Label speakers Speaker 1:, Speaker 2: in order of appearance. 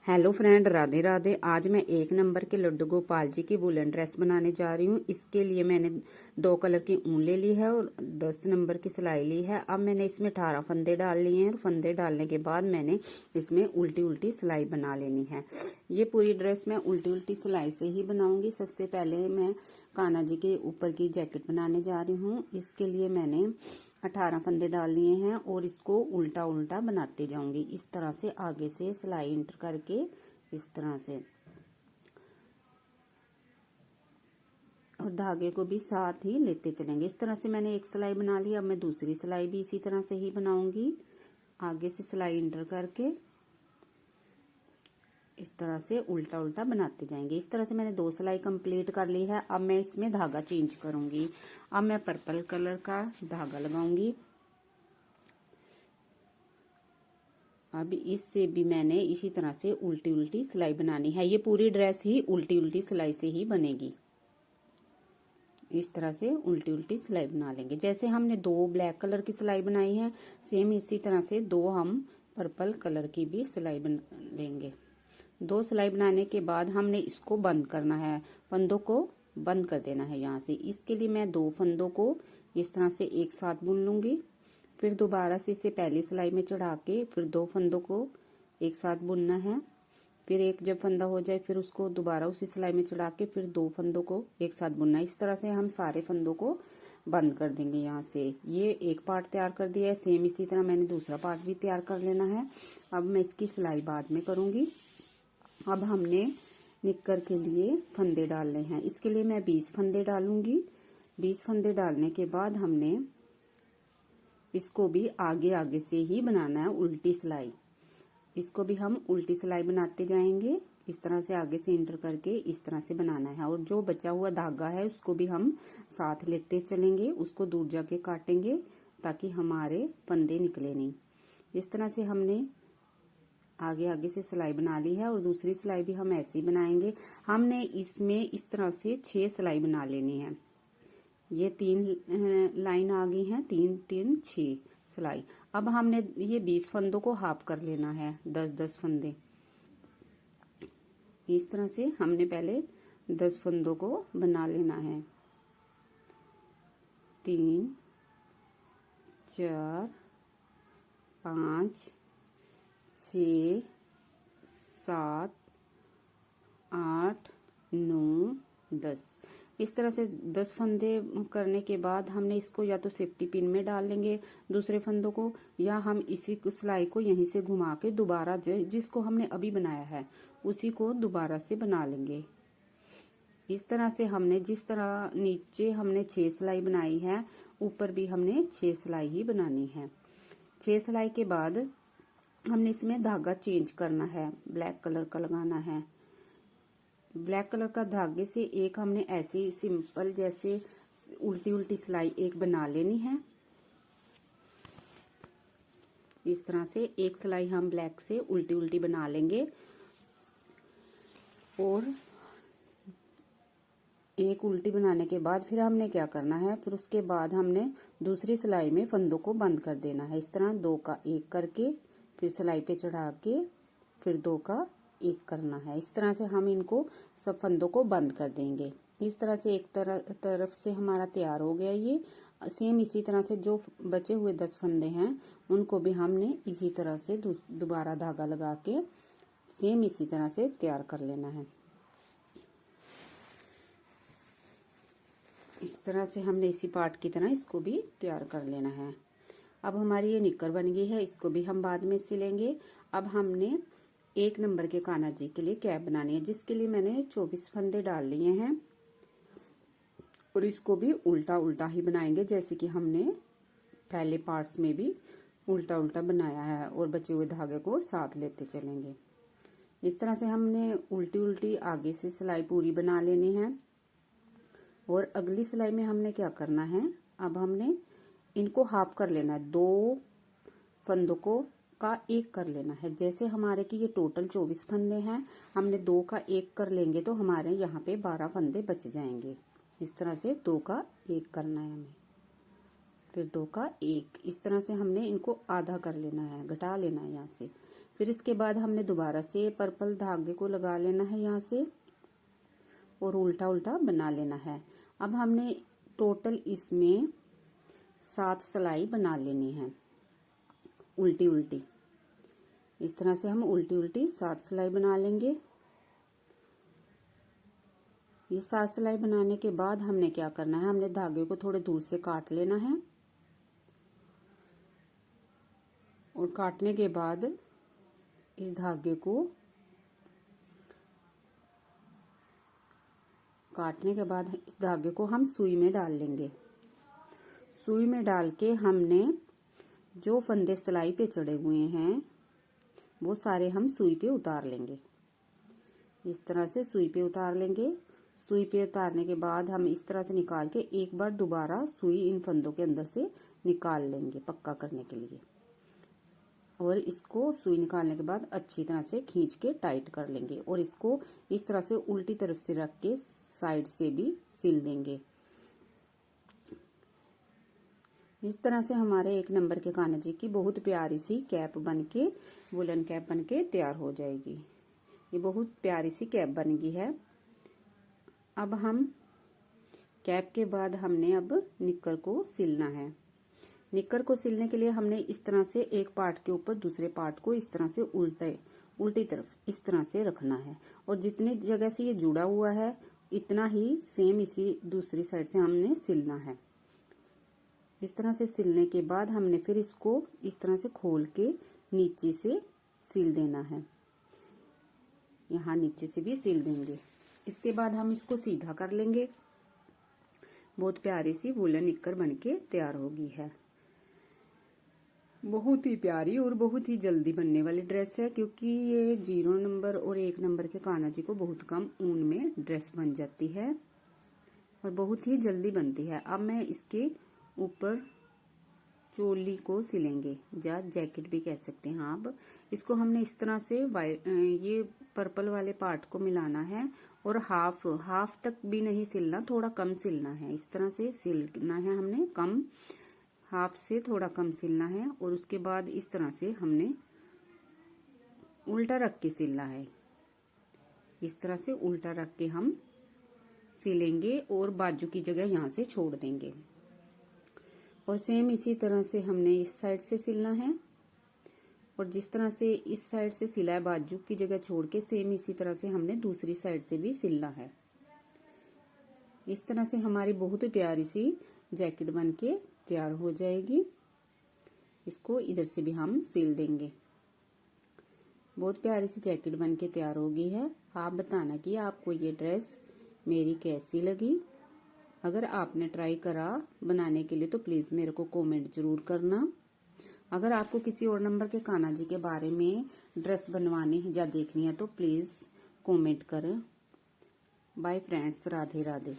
Speaker 1: Hello friend, Radhe Radhe. आज मैं 1 number के लड्डू गोपाल जी की वुलन ड्रेस बनाने जा रही हूँ। इसके लिए मैंने 2 कलर की ऊन ले ली है और 10 नंबर की सिलाई ली है। अब मैंने इसमें 18 फंदे डाल लिए हैं और फंदे डालने के बाद मैंने इसमें उल्टी उल्टी सिलाई बना लेनी है। ये पूरी ड्रेस मैं उल्टी उल्टी सिलाई से ही बनाऊंगी। सबसे पहले मैं कान्हा जी के ऊपर की जैकेट बनाने जा रही हूँ। इसके लिए मैंने 18 फंदे डाल लिए हैं और इसको उल्टा उल्टा बनाते जाऊंगी। इस तरह से आगे से सिलाई इंटर करके इस तरह से, और धागे को भी साथ ही लेते चलेंगे। इस तरह से मैंने एक सिलाई बना ली। अब मैं दूसरी सिलाई भी इसी तरह से ही बनाऊंगी। आगे से सिलाई इंटर करके इस तरह से उल्टा उल्टा बनाते जाएंगे। इस तरह से मैंने 2 सिलाई कंप्लीट कर ली है। अब मैं इसमें धागा चेंज करूंगी। अब मैं पर्पल कलर का धागा लगाऊंगी। अब इससे भी मैंने इसी तरह से उल्टी उल्टी सिलाई बनानी है। ये पूरी ड्रेस ही उल्टी उल्टी सिलाई से ही बनेगी। इस तरह से उल्टी उल्टी सिलाई बना लेंगे। जैसे हमने 2 ब्लैक कलर की सिलाई बनाई है, सेम इसी तरह से 2 हम पर्पल कलर की भी सिलाई बना लेंगे। 2 सिलाई बनाने के बाद हमने इसको बंद करना है, फंदों को बंद कर देना है यहाँ से। इसके लिए मैं 2 फंदों को इस तरह से एक साथ बुन लूंगी। फिर दोबारा से इसे पहली सिलाई में चढ़ा के फिर 2 फंदों को एक साथ बुनना है। फिर एक जब फंदा हो जाए फिर उसको दोबारा उसी सिलाई में चढ़ा के फिर 2 फंदों को एक साथ बुनना है। इस तरह से हम सारे फंदों को बंद कर देंगे। यहाँ से ये एक पार्ट तैयार कर दिया है। सेम इसी तरह मैंने दूसरा पार्ट भी तैयार कर लेना है। अब मैं इसकी सिलाई बाद में करूंगी। अब हमने निक्कर के लिए फंदे डालने हैं। इसके लिए मैं 20 फंदे डालूंगी। 20 फंदे डालने के बाद हमने इसको भी आगे आगे से ही बनाना है उल्टी सिलाई। इसको भी हम उल्टी सिलाई बनाते जाएंगे। इस तरह से आगे से इंटर करके इस तरह से बनाना है। और जो बचा हुआ धागा है उसको भी हम साथ लेते चलेंगे। उसको दूर जाके काटेंगे ताकि हमारे फंदे निकले नहीं। इस तरह से हमने आगे आगे से सिलाई बना ली है और दूसरी सिलाई भी हम ऐसे ही बनाएंगे। हमने इसमें इस तरह से 6 सिलाई बना लेनी है। ये 3 लाइन आ गई हैं, 3 3 6 सिलाई। अब हमने ये 20 फंदों को हाफ कर लेना है, 10-10 फंदे। इस तरह से हमने पहले 10 फंदों को बना लेना है। 3 4 5 6 7 8 9 10। इस तरह से 10 फंदे करने के बाद हमने इसको या तो सेफ्टी पिन में डाल लेंगे दूसरे फंदों को, या हम इसी सिलाई को यहीं से घुमा के दोबारा जिसको हमने अभी बनाया है उसी को दोबारा से बना लेंगे। इस तरह से हमने जिस तरह नीचे हमने 6 सिलाई बनाई है, ऊपर भी हमने 6 सिलाई ही बनानी है। 6 सिलाई के बाद हमने इसमें धागा चेंज करना है, ब्लैक कलर का लगाना है। ब्लैक कलर का धागे से एक हमने ऐसे ही सिंपल जैसे उल्टी उल्टी सिलाई एक बना लेनी है। इस तरह से एक सिलाई हम ब्लैक से उल्टी उल्टी बना लेंगे और एक उल्टी बनाने के बाद फिर हमने क्या करना है, फिर उसके बाद हमने दूसरी सिलाई में फंदों को बंद कर देना है। इस तरह 2 का 1 करके फिर सिलाई पे चढ़ा के फिर 2 का 1 करना है। इस तरह से हम इनको सब फंदों को बंद कर देंगे। इस तरह से एक तरफ से हमारा तैयार हो गया। ये सेम इसी तरह से जो बचे हुए 10 फंदे हैं उनको भी हमने इसी तरह से दोबारा धागा लगा के सेम इसी तरह से तैयार कर लेना है। इस तरह से हमने इसी पार्ट की तरह इसको भी तैयार कर लेना है। अब हमारी ये निक्कर बन गई है, इसको भी हम बाद में सिलेंगे। अब हमने 1 नंबर के कान्हा जी के लिए कैप बनानी है, जिसके लिए मैंने 24 फंदे डाल लिए हैं और इसको भी उल्टा उल्टा ही बनाएंगे जैसे कि हमने पहले पार्ट्स में भी उल्टा उल्टा बनाया है, और बचे हुए धागे को साथ लेते चलेंगे। इस तरह से हमने उल्टी उल्टी आगे से सिलाई पूरी बना लेनी है। और अगली सिलाई में हमने क्या करना है, अब हमने इनको हाफ कर लेना है। 2 फंदों को का 1 कर लेना है। जैसे हमारे की ये टोटल 24 फंदे हैं, हमने 2 का 1 कर लेंगे तो हमारे यहाँ पे 12 फंदे बच जाएंगे। इस तरह से 2 का 1 करना है हमें, फिर 2 का 1। इस तरह से हमने इनको आधा कर लेना है, घटा लेना है यहाँ से। फिर इसके बाद हमने दोबारा से पर्पल धागे को लगा लेना है यहाँ से और उल्टा उल्टा बना लेना है। अब हमने टोटल इसमें 7 सिलाई बना लेनी है उल्टी उल्टी। इस तरह से हम उल्टी उल्टी 7 सिलाई बना लेंगे। ये 7 सिलाई बनाने के बाद हमने क्या करना है, हमने धागे को थोड़े दूर से काट लेना है और काटने के बाद इस धागे को हम सुई में डाल लेंगे। सुई में डाल के हमने जो फंदे सिलाई पे चढ़े हुए हैं वो सारे हम सुई पे उतार लेंगे। इस तरह से सुई पे उतार लेंगे। सुई पे उतारने के बाद हम इस तरह से निकाल के एक बार दोबारा सुई इन फंदों के अंदर से निकाल लेंगे पक्का करने के लिए। और इसको सुई निकालने के बाद अच्छी तरह से खींच के टाइट कर लेंगे और इसको इस तरह से उल्टी तरफ से रख के साइड से भी सिल देंगे। इस तरह से हमारे 1 नंबर के कान्हा जी की बहुत प्यारी सी कैप बनके, वुलन कैप बनके तैयार हो जाएगी। ये बहुत प्यारी सी कैप बन गई है। अब हम कैप के बाद हमने अब निक्कर को सिलना है। निक्कर को सिलने के लिए हमने इस तरह से एक पार्ट के ऊपर दूसरे पार्ट को इस तरह से उल्टी तरफ इस तरह से रखना है और जितनी जगह से ये जुड़ा हुआ है इतना ही सेम इसी दूसरी साइड से हमने सिलना है। इस तरह से सिलने के बाद हमने फिर इसको इस तरह से खोल के नीचे से सिल देना है। यहाँ नीचे से भी सिल देंगे। इसके बाद हम इसको सीधा कर लेंगे। बहुत प्यारी सी वुलन निक्कर बनके तैयार होगी है। बहुत ही प्यारी और बहुत ही जल्दी बनने वाली ड्रेस है, क्योंकि ये 0 नंबर और 1 नंबर के कान्हा जी को बहुत कम ऊन में ड्रेस बन जाती है और बहुत ही जल्दी बनती है। अब मैं इसके ऊपर चोली को सिलेंगे या जैकेट भी कह सकते हैं आप। इसको हमने इस तरह से ये पर्पल वाले पार्ट को मिलाना है और हाफ तक भी नहीं सिलना, थोड़ा कम सिलना है। इस तरह से सिलना है हमने, कम हाफ से थोड़ा कम सिलना है और उसके बाद इस तरह से हमने उल्टा रख के सिलना है। इस तरह से उल्टा रख के हम सिलेंगे और बाजू की जगह यहाँ से छोड़ देंगे। और सेम इसी तरह से हमने इस साइड से सिलना है और जिस तरह से इस साइड से सिला है बाजू की जगह छोड़ के, सेम इसी तरह से हमने दूसरी साइड से भी सिलना है। इस तरह से हमारी बहुत प्यारी सी जैकेट बनके तैयार हो जाएगी। इसको इधर से भी हम सिल देंगे। बहुत प्यारी सी जैकेट बनके तैयार हो गई है। आप बताना कि आपको ये ड्रेस मेरी कैसी लगी। अगर आपने ट्राई करा बनाने के लिए तो प्लीज मेरे को कमेंट जरूर करना। अगर आपको किसी और नंबर के कान्हा जी के बारे में ड्रेस बनवानी है या देखनी है तो प्लीज कमेंट करें। Bye friends, Radhe Radhe.